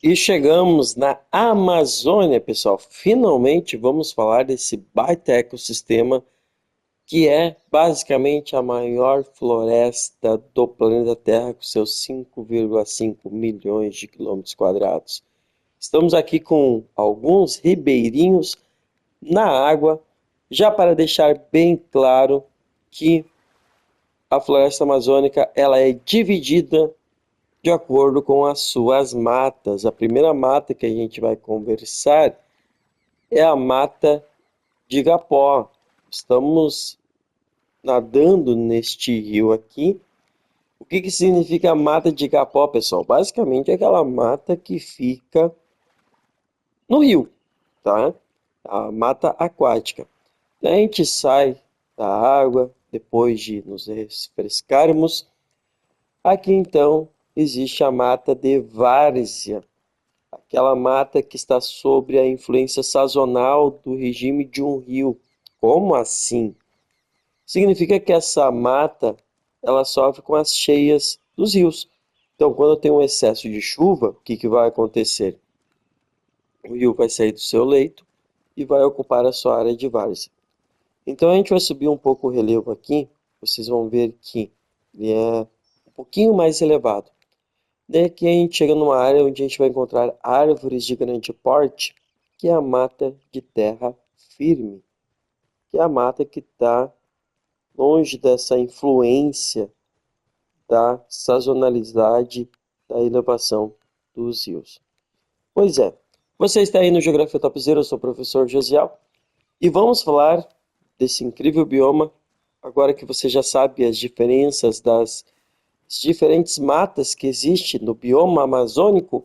E chegamos na Amazônia, pessoal. Finalmente vamos falar desse baita ecossistema que é basicamente a maior floresta do planeta Terra, com seus 5,5 milhões de quilômetros quadrados. Estamos aqui com alguns ribeirinhos na água, já para deixar bem claro que a floresta amazônica ela é dividida de acordo com as suas matas. A primeira mata que a gente vai conversar é a mata de Igapó. Estamos nadando neste rio aqui. O que que significa a mata de Igapó, pessoal? Basicamente é aquela mata que fica no rio, tá? A mata aquática. A gente sai da água depois de nos refrescarmos. Aqui então existe a mata de várzea, aquela mata que está sob a influência sazonal do regime de um rio. Como assim? Significa que essa mata ela sofre com as cheias dos rios. Então, quando tem um excesso de chuva, o que que vai acontecer? O rio vai sair do seu leito e vai ocupar a sua área de várzea. Então, a gente vai subir um pouco o relevo aqui. Vocês vão ver que ele é um pouquinho mais elevado. Daí aqui a gente chega numa área onde a gente vai encontrar árvores de grande porte, que é a mata de terra firme, que é a mata que está longe dessa influência da sazonalidade da elevação dos rios. Pois é, você está aí no Geografia Top Zero, eu sou o professor Josiel, e vamos falar desse incrível bioma, agora que você já sabe as diferenças das diferentes matas que existem no bioma amazônico.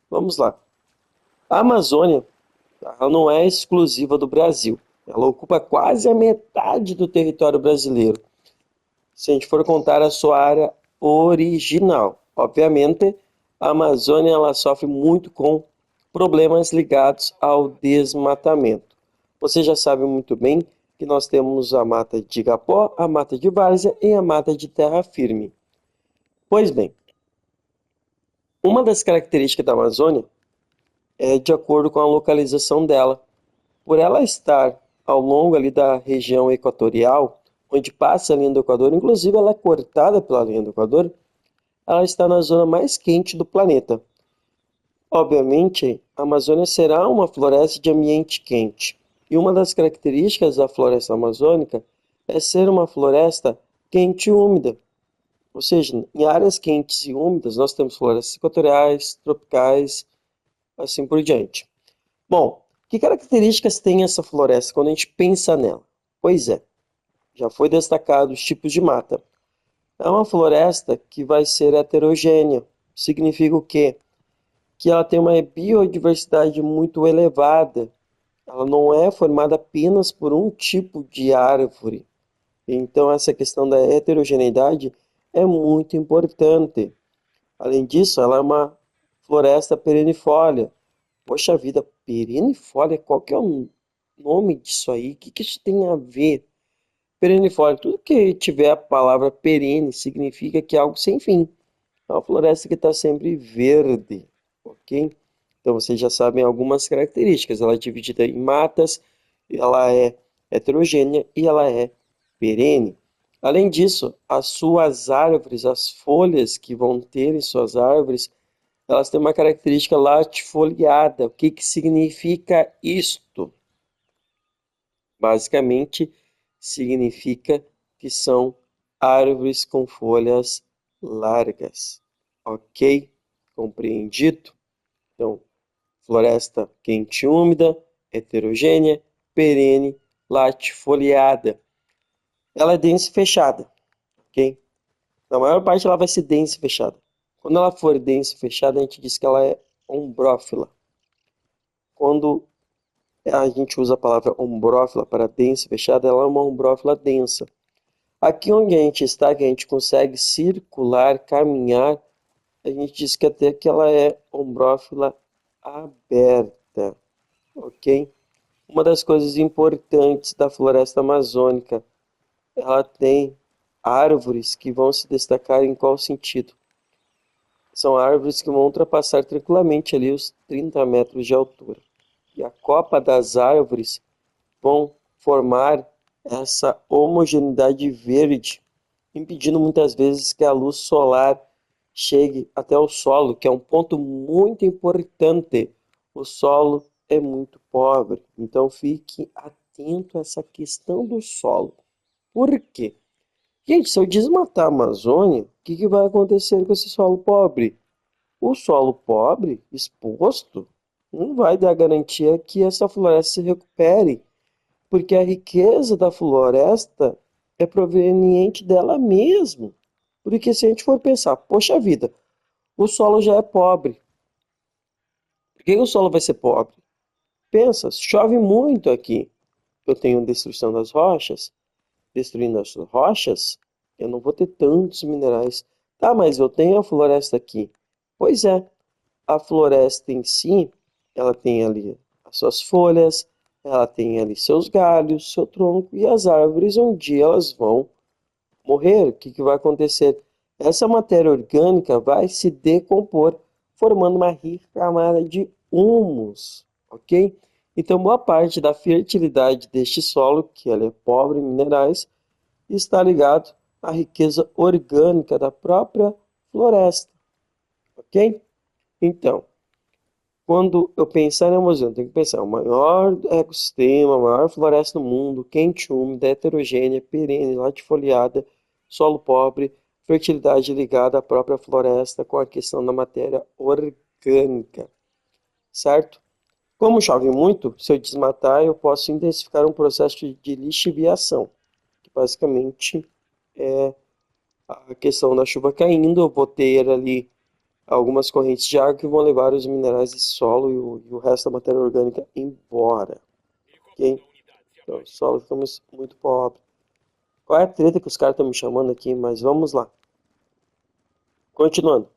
Vamos lá. A Amazônia, ela não é exclusiva do Brasil. Ela ocupa quase a metade do território brasileiro, se a gente for contar a sua área original. Obviamente, a Amazônia ela sofre muito com problemas ligados ao desmatamento. Você já sabe muito bem que nós temos a mata de Igapó, a mata de várzea e a mata de terra firme. Pois bem, uma das características da Amazônia é de acordo com a localização dela. Por ela estar ao longo ali da região equatorial, onde passa a linha do Equador, inclusive ela é cortada pela linha do Equador, ela está na zona mais quente do planeta. Obviamente, a Amazônia será uma floresta de ambiente quente. E uma das características da floresta amazônica é ser uma floresta quente e úmida. Ou seja, em áreas quentes e úmidas, nós temos florestas equatoriais, tropicais, assim por diante. Bom, que características tem essa floresta quando a gente pensa nela? Pois é, já foi destacado os tipos de mata. É uma floresta que vai ser heterogênea. Significa o quê? Que ela tem uma biodiversidade muito elevada. Ela não é formada apenas por um tipo de árvore. Então, essa questão da heterogeneidade é muito importante. Além disso, ela é uma floresta perennifólia. Poxa vida, perennifólia, qual que é o nome disso aí? O que que isso tem a ver? Perennifólia, tudo que tiver a palavra perene significa que é algo sem fim. É uma floresta que está sempre verde, ok? Então vocês já sabem algumas características. Ela é dividida em matas, ela é heterogênea e ela é perene. Além disso, as suas árvores, as folhas que vão ter em suas árvores, elas têm uma característica latifoliada. O que que significa isto? Basicamente, significa que são árvores com folhas largas. Ok? Compreendido? Então, floresta quente e úmida, heterogênea, perene, latifoliada. Ela é densa e fechada, ok? Na maior parte ela vai ser densa e fechada. Quando ela for densa e fechada, a gente diz que ela é ombrófila. Quando a gente usa a palavra ombrófila para densa e fechada, ela é uma ombrófila densa. Aqui onde a gente está, que a gente consegue circular, caminhar, a gente diz que até que ela é ombrófila aberta, ok? Uma das coisas importantes da floresta amazônica, ela tem árvores que vão se destacar em qual sentido? São árvores que vão ultrapassar tranquilamente ali os 30 metros de altura. E a copa das árvores vão formar essa homogeneidade verde, impedindo muitas vezes que a luz solar chegue até o solo, que é um ponto muito importante. O solo é muito pobre, então fique atento a essa questão do solo. Por quê? Gente, se eu desmatar a Amazônia, o que vai acontecer com esse solo pobre? O solo pobre, exposto, não vai dar garantia que essa floresta se recupere, porque a riqueza da floresta é proveniente dela mesma. Porque se a gente for pensar, poxa vida, o solo já é pobre. Por que o solo vai ser pobre? Pensa, chove muito aqui. Eu tenho destruição das rochas. Destruindo as rochas, eu não vou ter tantos minerais. Tá, mas eu tenho a floresta aqui. Pois é, a floresta em si, ela tem ali as suas folhas, ela tem ali seus galhos, seu tronco, e as árvores, um dia elas vão morrer. O que vai acontecer? Essa matéria orgânica vai se decompor, formando uma rica camada de humus, ok? Então, boa parte da fertilidade deste solo, que ele é pobre em minerais, está ligado à riqueza orgânica da própria floresta, ok? Então, quando eu pensar na Amazônia, eu tenho que pensar o maior ecossistema, a maior floresta do mundo, quente, úmida, heterogênea, perene, latifoliada, solo pobre, fertilidade ligada à própria floresta com a questão da matéria orgânica, certo? Como chove muito, se eu desmatar, eu posso intensificar um processo de lixiviação, que basicamente é a questão da chuva caindo, eu vou ter ali algumas correntes de água que vão levar os minerais desse solo e o resto da matéria orgânica embora, ok? Então, o solo fica muito pobre. Qual é a treta que os caras estão me chamando aqui? Mas vamos lá. Continuando.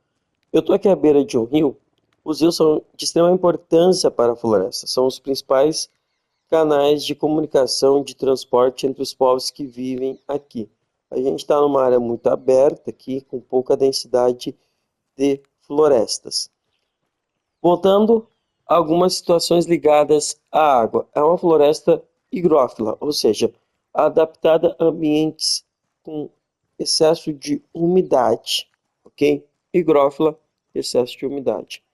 Eu estou aqui à beira de um rio. Os rios são de extrema importância para a floresta. São os principais canais de comunicação e de transporte entre os povos que vivem aqui. A gente está numa área muito aberta aqui, com pouca densidade de florestas. Voltando a algumas situações ligadas à água. É uma floresta higrófila, ou seja, adaptada a ambientes com excesso de umidade, ok? Higrófila, excesso de umidade.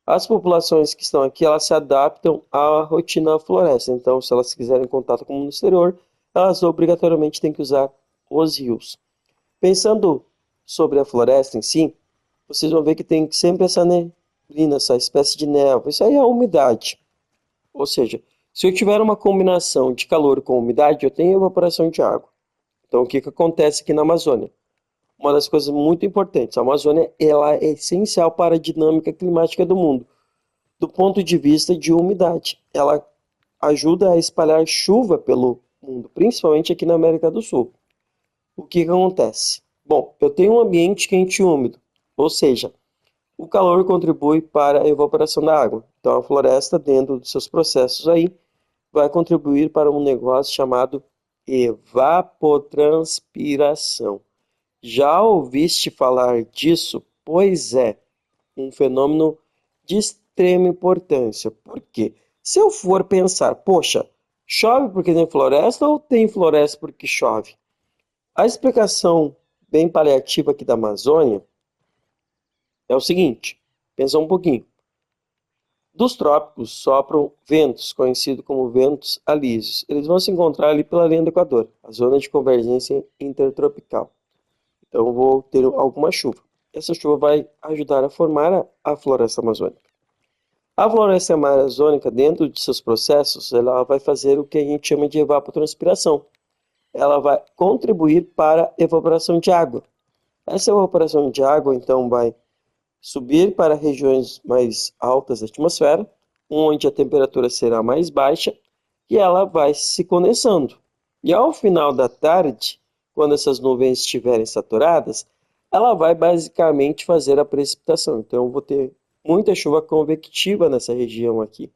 As populações que estão aqui, elas se adaptam à rotina da floresta. Então, se elas quiserem contato com o mundo exterior, elas obrigatoriamente têm que usar os rios. Pensando sobre a floresta em si, vocês vão ver que tem sempre essa neblina, essa espécie de névoa. Isso aí é a umidade. Ou seja, se eu tiver uma combinação de calor com umidade, eu tenho evaporação de água. Então, o que acontece aqui na Amazônia? Uma das coisas muito importantes, a Amazônia ela é essencial para a dinâmica climática do mundo, do ponto de vista de umidade. Ela ajuda a espalhar chuva pelo mundo, principalmente aqui na América do Sul. O que acontece? Bom, eu tenho um ambiente quente e úmido, ou seja, o calor contribui para a evaporação da água. Então, a floresta, dentro dos seus processos aí, vai contribuir para um negócio chamado evapotranspiração. Já ouviste falar disso? Pois é, um fenômeno de extrema importância. Por quê? Se eu for pensar, poxa, chove porque tem floresta ou tem floresta porque chove? A explicação bem paliativa aqui da Amazônia é o seguinte, pensa um pouquinho. Dos trópicos sopram ventos, conhecidos como ventos alísios. Eles vão se encontrar ali pela linha do Equador, a zona de convergência intertropical. Então eu vou ter alguma chuva. Essa chuva vai ajudar a formar a floresta amazônica. A floresta amazônica, dentro de seus processos, ela vai fazer o que a gente chama de evapotranspiração. Ela vai contribuir para a evaporação de água. Essa evaporação de água, então, vai subir para regiões mais altas da atmosfera, onde a temperatura será mais baixa, e ela vai se condensando. E ao final da tarde, quando essas nuvens estiverem saturadas, ela vai basicamente fazer a precipitação. Então, eu vou ter muita chuva convectiva nessa região aqui.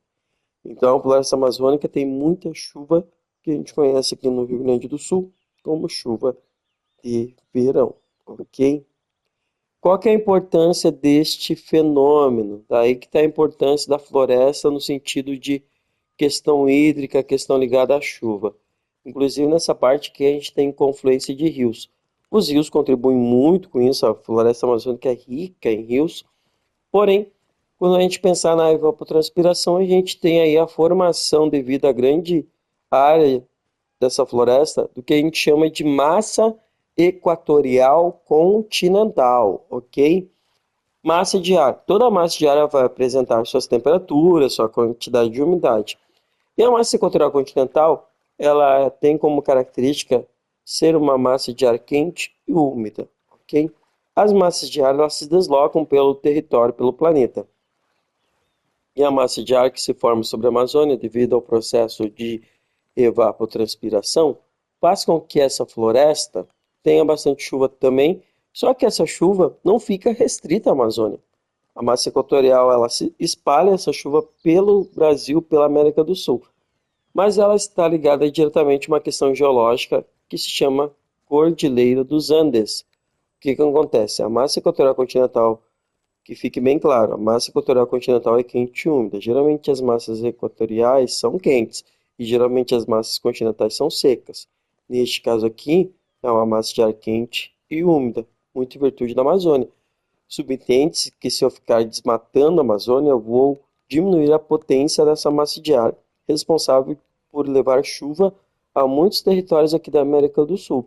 Então, a floresta amazônica tem muita chuva que a gente conhece aqui no Rio Grande do Sul como chuva de verão, ok? Qual que é a importância deste fenômeno? Daí que está a importância da floresta no sentido de questão hídrica, questão ligada à chuva. Inclusive nessa parte que a gente tem confluência de rios. Os rios contribuem muito com isso, a floresta amazônica é rica em rios, porém, quando a gente pensar na evapotranspiração, a gente tem aí a formação devido à grande área dessa floresta do que a gente chama de massa equatorial continental, ok? Massa de ar. Toda massa de ar vai apresentar suas temperaturas, sua quantidade de umidade. E a massa equatorial continental, ela tem como característica ser uma massa de ar quente e úmida, ok? As massas de ar elas se deslocam pelo território, pelo planeta. E a massa de ar que se forma sobre a Amazônia devido ao processo de evapotranspiração faz com que essa floresta tenha bastante chuva também, só que essa chuva não fica restrita à Amazônia. A massa equatorial ela se espalha essa chuva pelo Brasil, pela América do Sul, mas ela está ligada diretamente a uma questão geológica que se chama Cordilheira dos Andes. O que acontece? A massa equatorial continental, que fique bem claro, a massa equatorial continental é quente e úmida. Geralmente as massas equatoriais são quentes e geralmente as massas continentais são secas. Neste caso aqui, é uma massa de ar quente e úmida, muito em virtude da Amazônia. Subentende-se que se eu ficar desmatando a Amazônia, eu vou diminuir a potência dessa massa de ar, responsável por levar chuva a muitos territórios aqui da América do Sul.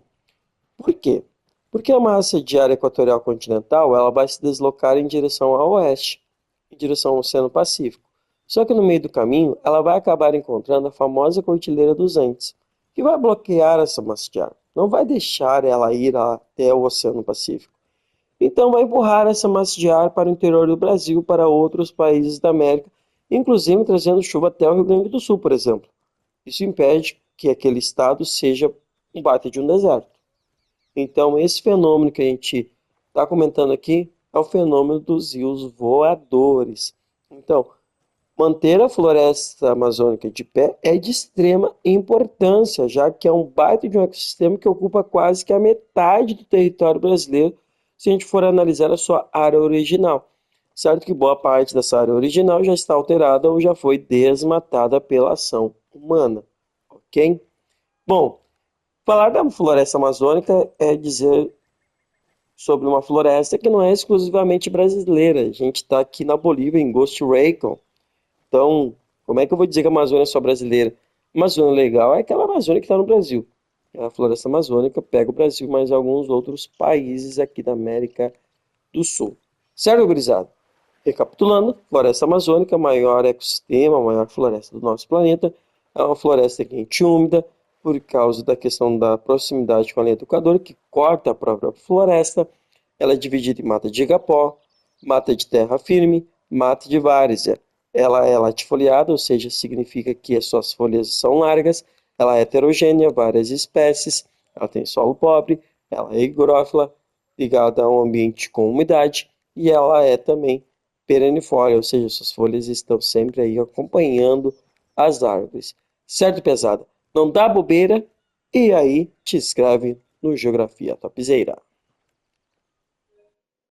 Por quê? Porque a massa de ar equatorial continental ela vai se deslocar em direção ao oeste, em direção ao Oceano Pacífico. Só que no meio do caminho, ela vai acabar encontrando a famosa Cordilheira dos Andes, que vai bloquear essa massa de ar, não vai deixar ela ir até o Oceano Pacífico. Então vai empurrar essa massa de ar para o interior do Brasil, para outros países da América, inclusive trazendo chuva até o Rio Grande do Sul, por exemplo. Isso impede que aquele estado seja um baita de um deserto. Então, esse fenômeno que a gente está comentando aqui é o fenômeno dos rios voadores. Então, manter a floresta amazônica de pé é de extrema importância, já que é um baita de um ecossistema que ocupa quase que a metade do território brasileiro, se a gente for analisar a sua área original. Certo que boa parte dessa área original já está alterada ou já foi desmatada pela ação humana, ok? Bom, falar da floresta amazônica é dizer sobre uma floresta que não é exclusivamente brasileira. A gente está aqui na Bolívia, em Costa Rica. Então, como é que eu vou dizer que a Amazônia é só brasileira? A Amazônia legal é aquela Amazônia que está no Brasil. A floresta amazônica pega o Brasil, mais alguns outros países aqui da América do Sul. Certo, gurizada? Recapitulando, floresta amazônica, maior ecossistema, maior floresta do nosso planeta, é uma floresta quente e úmida, por causa da questão da proximidade com a linha do Equador, que corta a própria floresta. Ela é dividida em mata de igapó, mata de terra firme, mata de várzea. Ela é latifoliada, ou seja, significa que as suas folhas são largas, ela é heterogênea, várias espécies, ela tem solo pobre, ela é higrófila, ligada a um ambiente com umidade, e ela é também perennifólia, ou seja, suas folhas estão sempre aí acompanhando as árvores. Certo, pesada? Não dá bobeira e aí te inscreve no Geografia Topzera.